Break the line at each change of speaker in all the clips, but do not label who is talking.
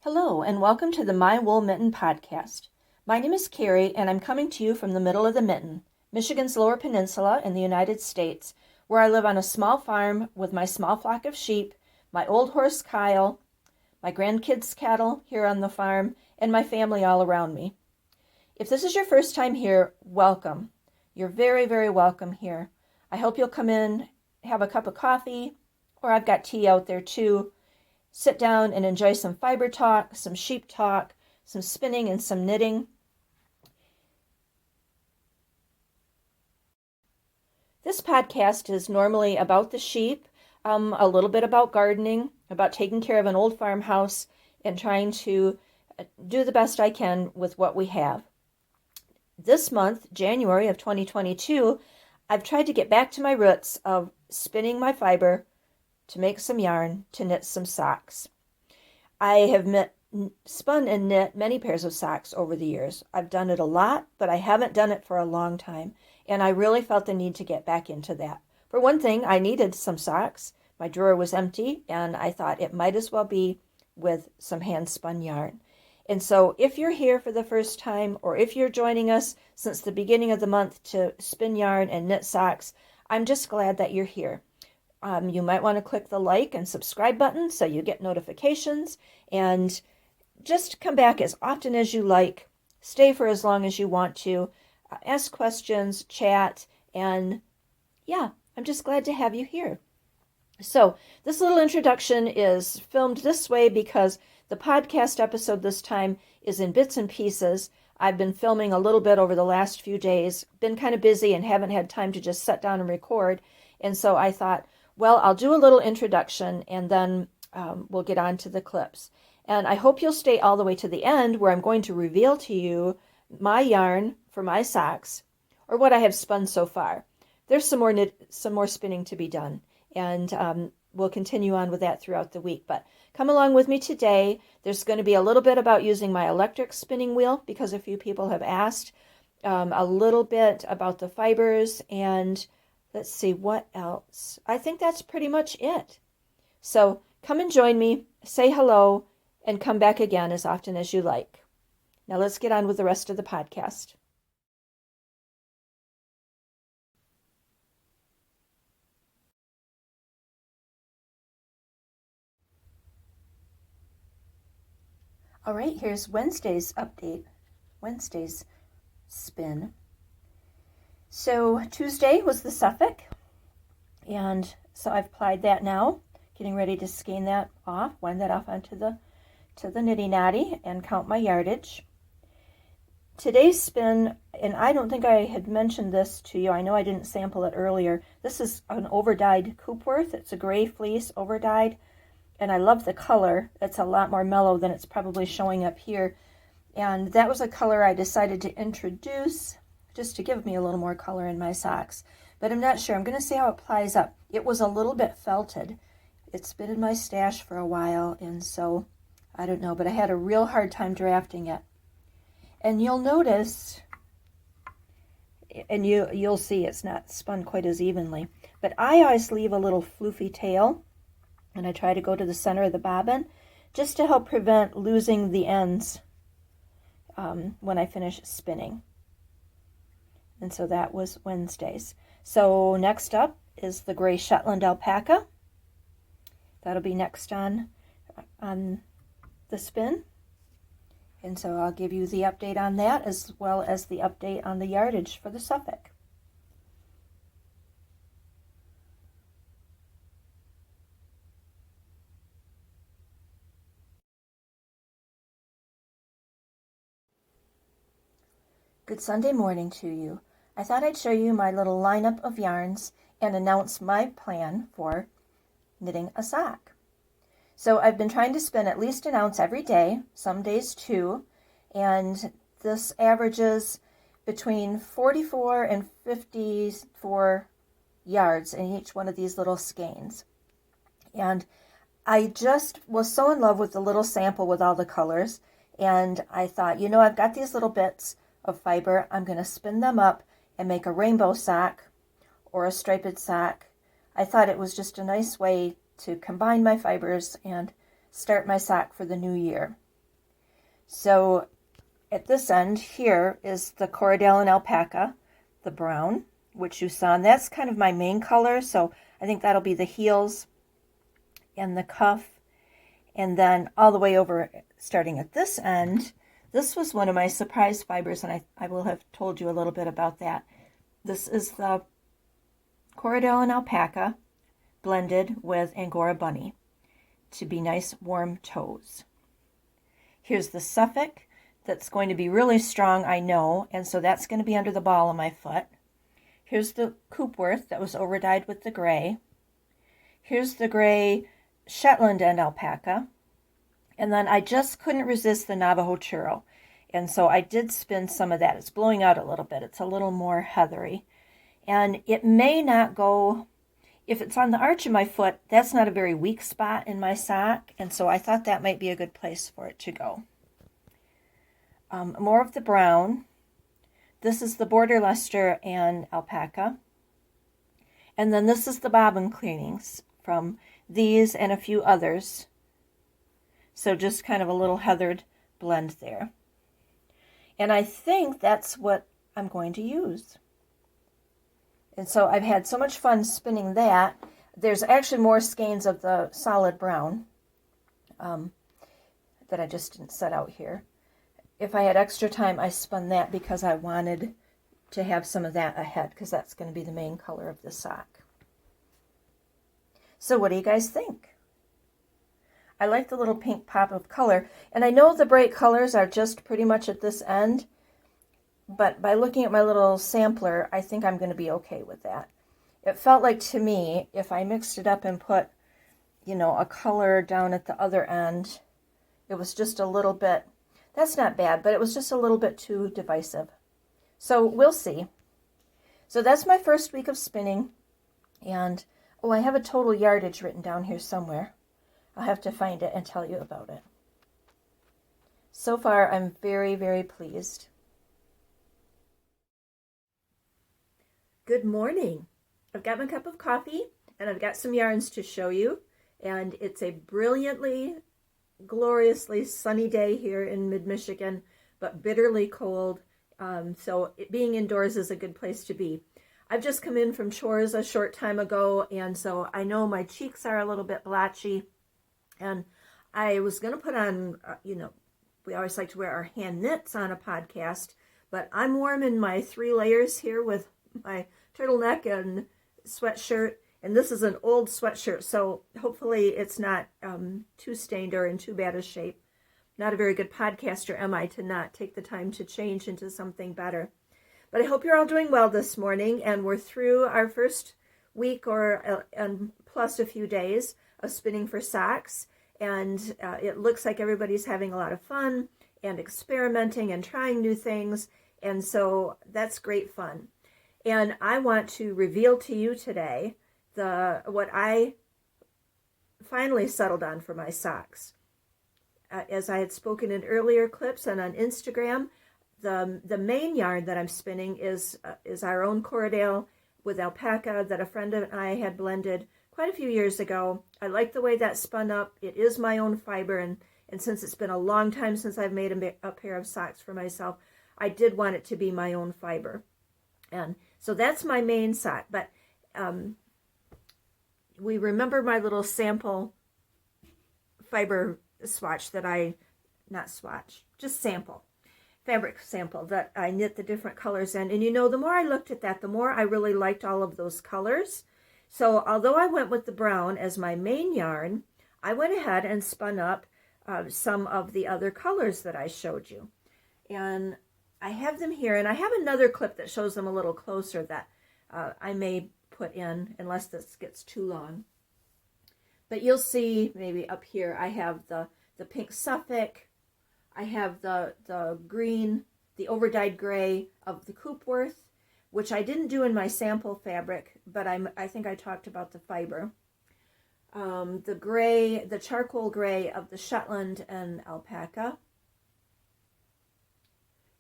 Hello, and welcome to the My Wool Mitten podcast. My name is Carrie, and I'm coming to you from the middle of the Mitten, Michigan's Lower Peninsula in the United States, where I live on a small farm with my small flock of sheep, my old horse Kyle, my grandkids' cattle here on the farm, and my family all around me. If this is your first time here, welcome. You're very, very welcome here. I hope you'll come in, have a cup of coffee, or I've got tea out there too. Sit down and enjoy some fiber talk, some sheep talk, some spinning, and some knitting. This podcast is normally about the sheep, a little bit about gardening, about taking care of an old farmhouse, and trying to do the best I can with what we have. This month, January of 2022, I've tried to get back to my roots of spinning my fiber to make some yarn to knit some socks. I have spun and knit many pairs of socks over the years. I've done it a lot, but I haven't done it for a long time, and I really felt the need to get back into that. For one thing, I needed some socks. My drawer was empty, and I thought it might as well be with some hand-spun yarn. And so if you're here for the first time, or if you're joining us since the beginning of the month to spin yarn and knit socks, I'm just glad that you're here. You might want to click the like and subscribe button so you get notifications, and just come back as often as you like. Stay for as long as you want to. Ask questions, chat, and yeah, I'm just glad to have you here. So this little introduction is filmed this way because the podcast episode this time is in bits and pieces. I've been filming a little bit over the last few days, been kind of busy and haven't had time to just sit down and record. And so I thought, well, I'll do a little introduction and then we'll get on to the clips. And I hope you'll stay all the way to the end where I'm going to reveal to you my yarn for my socks, or what I have spun so far. There's some more spinning to be done, and we'll continue on with that throughout the week. But come along with me today. There's going to be a little bit about using my electric spinning wheel because a few people have asked, a little bit about the fibers, and let's see what else. I think that's pretty much it. So come and join me, say hello, and come back again as often as you like. Now let's get on with the rest of the podcast. All right, here's Wednesday's update, Wednesday's spin. So Tuesday was the Suffolk, and so I've applied that now, getting ready to skein that off, wind that off onto the nitty natty and count my yardage. Today's spin, and I don't think I had mentioned this to you, I know I didn't sample it earlier. This is an overdyed Coopworth. It's a gray fleece overdyed, and I love the color. It's a lot more mellow than it's probably showing up here. And that was a color I decided to introduce just to give me a little more color in my socks. But I'm not sure. I'm going to see how it plies up. It was a little bit felted. It's been in my stash for a while, and so I don't know, but I had a real hard time drafting it. And you'll notice, and you'll see it's not spun quite as evenly, but I always leave a little floofy tail, and I try to go to the center of the bobbin just to help prevent losing the ends when I finish spinning. And so that was Wednesday's. So next up is the gray Shetland alpaca. That'll be next on the spin. And so I'll give you the update on that as well as the update on the yardage for the Suffolk. Good Sunday morning to you. I thought I'd show you my little lineup of yarns and announce my plan for knitting a sock. So I've been trying to spin at least an ounce every day, some days 2, and this averages between 44 and 54 yards in each one of these little skeins. And I just was so in love with the little sample with all the colors, and I thought, I've got these little bits of fiber. I'm going to spin them up and make a rainbow sock or a striped sock. I thought it was just a nice way to combine my fibers and start my sock for the new year. So at this end here is the Corriedale and Alpaca, the brown, which you saw, and that's kind of my main color, so I think that'll be the heels and the cuff. And then all the way over, starting at this end, this was one of my surprise fibers, and I will have told you a little bit about that. This is the Corriedale and Alpaca blended with Angora Bunny to be nice warm toes. Here's the Suffolk that's going to be really strong, I know, and so that's going to be under the ball of my foot. Here's the Coopworth that was overdyed with the gray. Here's the gray Shetland and Alpaca. And then I just couldn't resist the Navajo Churro. And so I did spin some of that. It's blowing out a little bit. It's a little more heathery. And it may not go, if it's on the arch of my foot, that's not a very weak spot in my sock. And so I thought that might be a good place for it to go. More of the brown. This is the Border Leicester and Alpaca. And then this is the bobbin cleanings from these and a few others. So just kind of a little heathered blend there. And I think that's what I'm going to use. And so I've had so much fun spinning that. There's actually more skeins of the solid brown that I just didn't set out here. If I had extra time, I spun that because I wanted to have some of that ahead, because that's going to be the main color of the sock. So what do you guys think? I like the little pink pop of color, and I know the bright colors are just pretty much at this end, but by looking at my little sampler, I think I'm going to be okay with that. It felt like to me, if I mixed it up and put, you know, a color down at the other end, it was just a little bit, that's not bad, but it was just a little bit too divisive. So we'll see. So that's my first week of spinning, and oh, I have a total yardage written down here somewhere. I'll have to find it and tell you about it. So far, I'm very, very pleased. Good morning. I've got my cup of coffee, and I've got some yarns to show you. And it's a brilliantly, gloriously sunny day here in mid-Michigan, but bitterly cold. So being indoors is a good place to be. I've just come in from chores a short time ago, and so I know my cheeks are a little bit blotchy. And I was going to put on, you know, we always like to wear our hand knits on a podcast, but I'm warm in my 3 layers here with my turtleneck and sweatshirt. And this is an old sweatshirt, so hopefully it's not too stained or in too bad a shape. Not a very good podcaster, am I, to not take the time to change into something better. But I hope you're all doing well this morning, and we're through our first week and plus a few days of spinning for socks. And it looks like everybody's having a lot of fun and experimenting and trying new things. And so that's great fun. And I want to reveal to you today what I finally settled on for my socks. As I had spoken in earlier clips and on Instagram, the main yarn that I'm spinning is our own Corriedale with Alpaca that a friend and I had blended quite a few years ago. I like the way that spun up. It is my own fiber, and since it's been a long time since I've made a pair of socks for myself, I did want it to be my own fiber. And so that's my main sock. But we remember my little sample fiber swatch fabric sample that I knit the different colors in. And you know, the more I looked at that, the more I really liked all of those colors. So although I went with the brown as my main yarn, I went ahead and spun up some of the other colors that I showed you. And I have them here, and I have another clip that shows them a little closer that I may put in, unless this gets too long. But you'll see maybe up here, I have the pink Suffolk, I have the green, the overdyed gray of the Coopworth, which I didn't do in my sample fabric, but I think I talked about the fiber. The gray, the charcoal gray of the Shetland and Alpaca.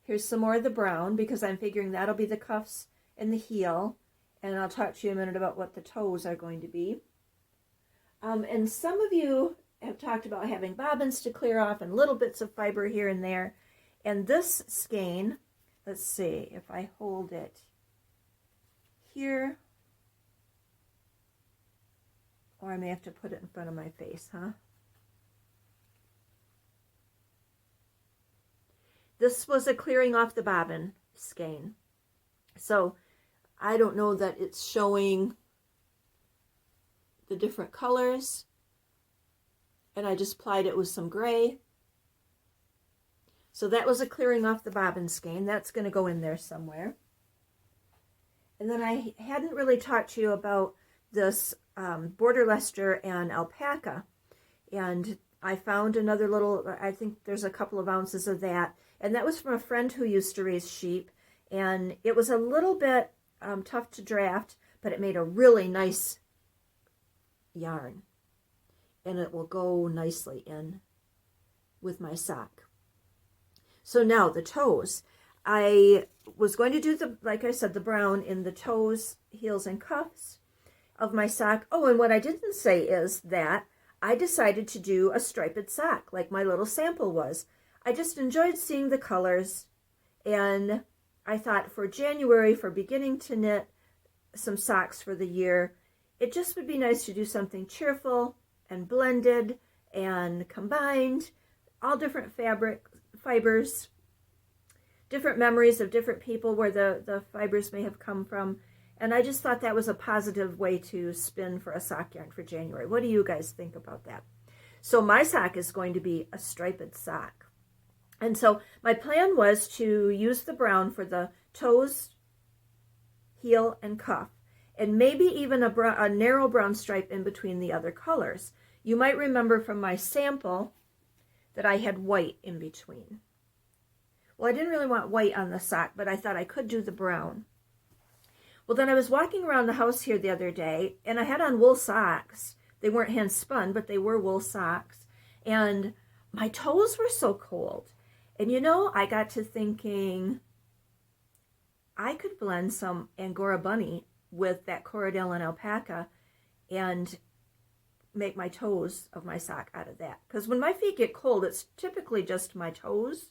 Here's some more of the brown, because I'm figuring that'll be the cuffs and the heel. And I'll talk to you in a minute about what the toes are going to be. And some of you have talked about having bobbins to clear off and little bits of fiber here and there. And this skein, let's see if I hold it here, or I may have to put it in front of my face, huh? This was a clearing off the bobbin skein. So I don't know that it's showing the different colors. And I just plied it with some gray. So that was a clearing off the bobbin skein. That's going to go in there somewhere. And then I hadn't really talked to you about this border Leicester and alpaca. And I found another little, I think there's a couple of ounces of that. And that was from a friend who used to raise sheep. And it was a little bit tough to draft, but it made a really nice yarn. And it will go nicely in with my sock. So now the toes. I was going to do the, like I said, the brown in the toes, heels, and cuffs of my sock. Oh, and what I didn't say is that I decided to do a striped sock, like my little sample was. I just enjoyed seeing the colors, and I thought for January, for beginning to knit some socks for the year, it just would be nice to do something cheerful and blended and combined, all different fibers, different memories of different people where the fibers may have come from. And I just thought that was a positive way to spin for a sock yarn for January. What do you guys think about that? So my sock is going to be a striped sock. And so my plan was to use the brown for the toes, heel, and cuff, and maybe even a narrow brown stripe in between the other colors. You might remember from my sample that I had white in between. Well, I didn't really want white on the sock, but I thought I could do the brown. Well, then I was walking around the house here the other day, and I had on wool socks. They weren't hand spun, but they were wool socks. And my toes were so cold. And you know, I got to thinking I could blend some Angora bunny with that Corriedale and alpaca and make my toes of my sock out of that. Because when my feet get cold, it's typically just my toes.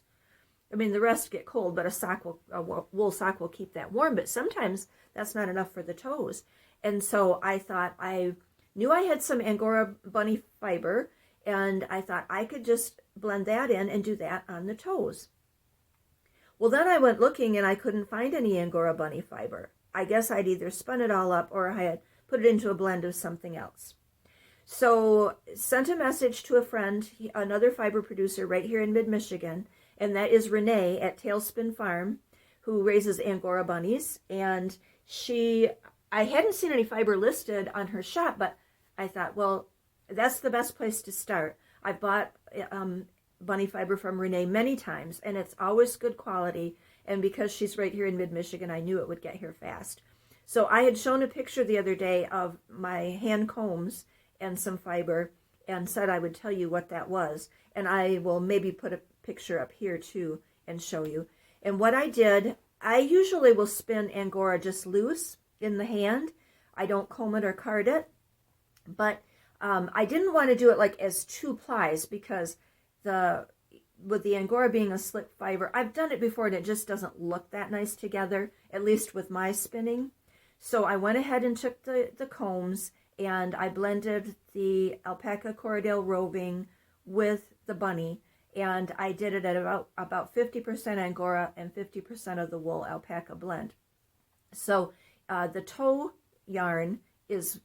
I mean, the rest get cold, but a wool sock will keep that warm. But sometimes that's not enough for the toes. And so I thought, I knew I had some Angora bunny fiber, and I thought I could just blend that in and do that on the toes. Well, then I went looking and I couldn't find any Angora bunny fiber. I guess I'd either spun it all up or I had put it into a blend of something else. So sent a message to a friend, another fiber producer right here in mid-Michigan, and that is Renee at Tailspin Farm, who raises Angora bunnies. And I hadn't seen any fiber listed on her shop, but I thought, well, that's the best place to start. I've bought bunny fiber from Renee many times, and it's always good quality. And because she's right here in mid-Michigan, I knew it would get here fast. So I had shown a picture the other day of my hand combs and some fiber and said I would tell you what that was. And I will maybe put a picture up here too and show you. And what I did, I usually will spin Angora just loose in the hand. I don't comb it or card it. But I didn't want to do it like as 2 plies because with the Angora being a slick fiber, I've done it before and it just doesn't look that nice together, at least with my spinning. So I went ahead and took the combs and I blended the alpaca Corriedale roving with the bunny, and I did it at about 50% Angora and 50% of the wool alpaca blend. So the toe yarn is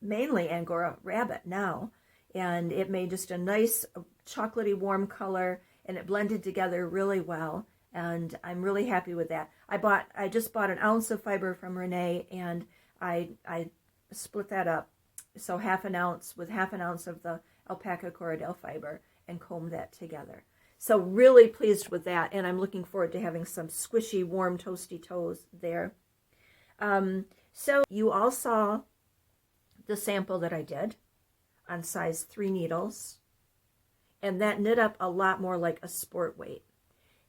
mainly Angora rabbit now, and it made just a nice chocolatey warm color, and it blended together really well, and I'm really happy with that. I just bought an ounce of fiber from Renee, and I split that up, so half an ounce with half an ounce of the alpaca Corriedale fiber, and comb that together. So really pleased with that, and I'm looking forward to having some squishy, warm, toasty toes there. So you all saw the sample that I did on size 3 needles, and that knit up a lot more like a sport weight.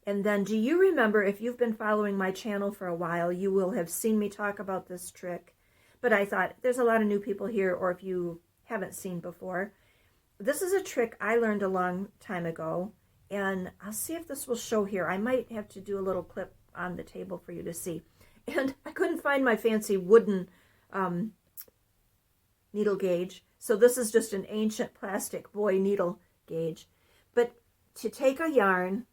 And then do you remember, if you've been following my channel for a while, you will have seen me talk about this trick, but I thought there's a lot of new people here, or if you haven't seen before, this is a trick I learned a long time ago, and I'll see if this will show here. I might have to do a little clip on the table for you to see. And I couldn't find my fancy wooden needle gauge, so this is just an ancient plastic boy needle gauge. But to take a yarn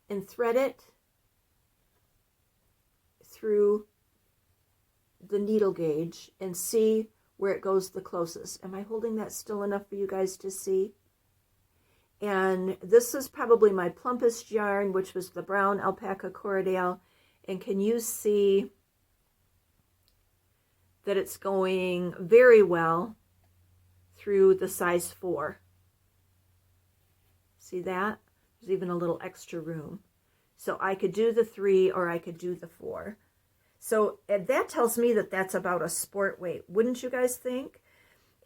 and thread it through the needle gauge and see where it goes the closest. Am I holding that still enough for you guys to see? And this is probably my plumpest yarn, which was the brown alpaca Corriedale. And can you see that it's going very well through the size 4? See that? There's even a little extra room. So I could do the 3 or I could do the 4. So that tells me that that's about a sport weight, wouldn't you guys think?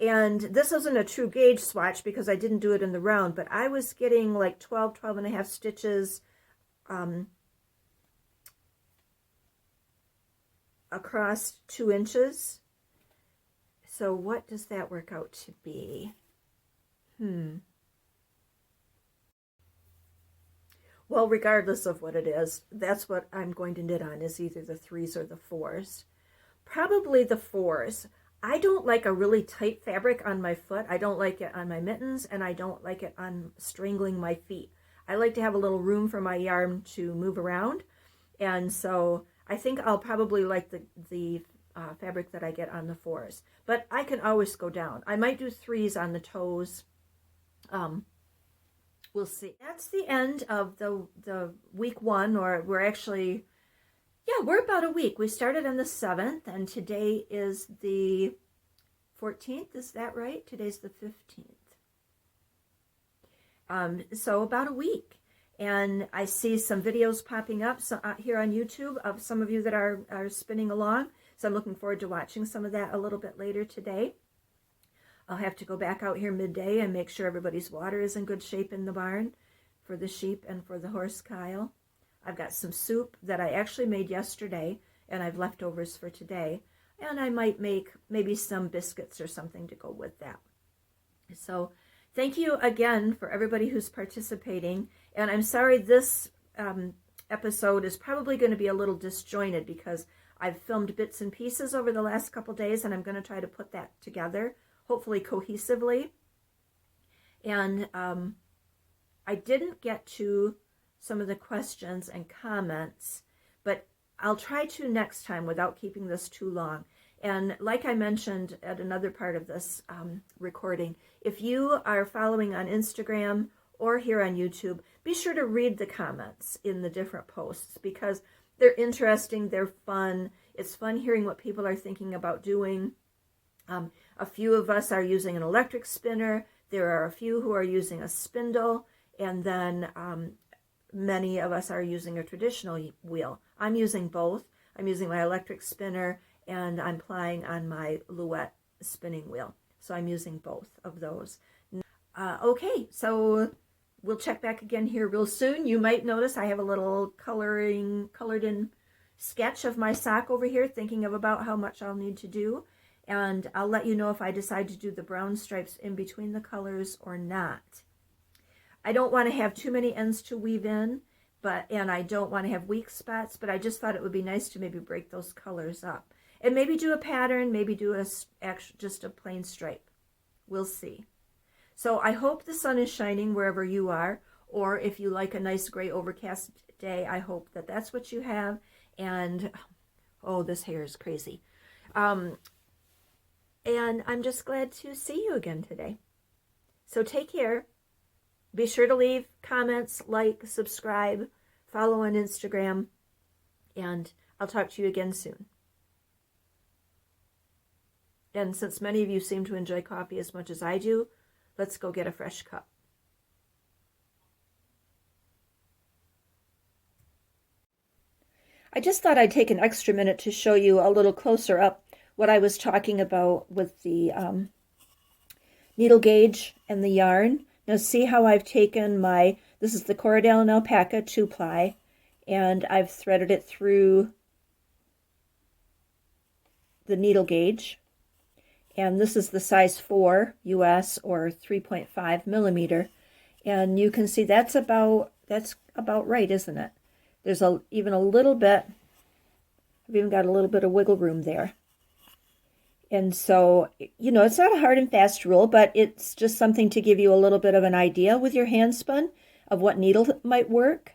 And this isn't a true gauge swatch because I didn't do it in the round, but I was getting like 12 and a half stitches across 2 inches. So what does that work out to be? Well, regardless of what it is, that's what I'm going to knit on, is either the 3s or the 4s. Probably the 4s. I don't like a really tight fabric on my foot. I don't like it on my mittens, and I don't like it on strangling my feet. I like to have a little room for my yarn to move around, and so I think I'll probably like the fabric that I get on the 4s. But I can always go down. I might do 3s on the toes. We'll see. That's the end of the week 1, or we're actually, yeah, we're about a week. We started on the 7th, and today is the 14th. Is that right? Today's the 15th. So about a week. And I see some videos popping up here on YouTube of some of you that are spinning along. So I'm looking forward to watching some of that a little bit later today. I'll have to go back out here midday and make sure everybody's water is in good shape in the barn for the sheep and for the horse Kyle. I've got some soup that I actually made yesterday, and I've leftovers for today. And I might make maybe some biscuits or something to go with that. So thank you again for everybody who's participating. And I'm sorry this episode is probably going to be a little disjointed because I've filmed bits and pieces over the last couple days, and I'm going to try to put that together, hopefully cohesively. And I didn't get to some of the questions and comments, but I'll try to next time without keeping this too long. And like I mentioned at another part of this recording, if you are following on Instagram or here on YouTube, be sure to read the comments in the different posts because they're interesting, they're fun. It's fun hearing what people are thinking about doing. A few of us are using an electric spinner. There are a few who are using a spindle, and then many of us are using a traditional wheel. I'm using both. I'm using my electric spinner, and I'm plying on my Louette spinning wheel. So I'm using both of those. Okay, so we'll check back again here real soon. You might notice I have a little colored in sketch of my sock over here, thinking of about how much I'll need to do. And I'll let you know if I decide to do the brown stripes in between the colors or not. I don't want to have too many ends to weave in, and I don't want to have weak spots, but I just thought it would be nice to maybe break those colors up. And maybe do a pattern, maybe do just a plain stripe. We'll see. So I hope the sun is shining wherever you are, or if you like a nice gray overcast day, I hope that that's what you have. And, oh, this hair is crazy. And I'm just glad to see you again today. So take care. Be sure to leave comments, like, subscribe, follow on Instagram, and I'll talk to you again soon. And since many of you seem to enjoy coffee as much as I do, let's go get a fresh cup. I just thought I'd take an extra minute to show you a little closer up what I was talking about with the needle gauge and the yarn. Now see how I've taken this is the Corriedale and Alpaca 2-ply, and I've threaded it through the needle gauge. and this is the size 4 US or 3.5 millimeter. And you can see that's about right, isn't it? There's even a little bit, I've even got a little bit of wiggle room there. And so, it's not a hard and fast rule, but it's just something to give you a little bit of an idea with your hand spun of what needle might work.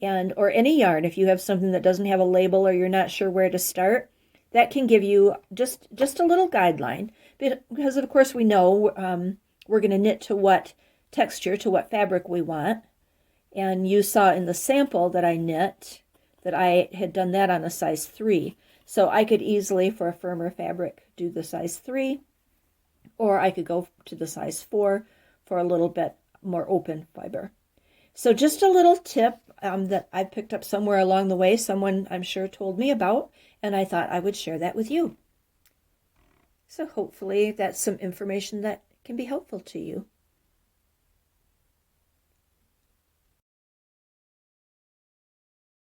Or any yarn, if you have something that doesn't have a label or you're not sure where to start, that can give you just a little guideline. Because of course we know we're going to knit to what texture, to what fabric we want. And you saw in the sample that I knit that I had done that on a size 3. So I could easily, for a firmer fabric, do the size 3, or I could go to the size 4 for a little bit more open fiber. So just a little tip that I picked up somewhere along the way, someone I'm sure told me about, and I thought I would share that with you. So hopefully that's some information that can be helpful to you.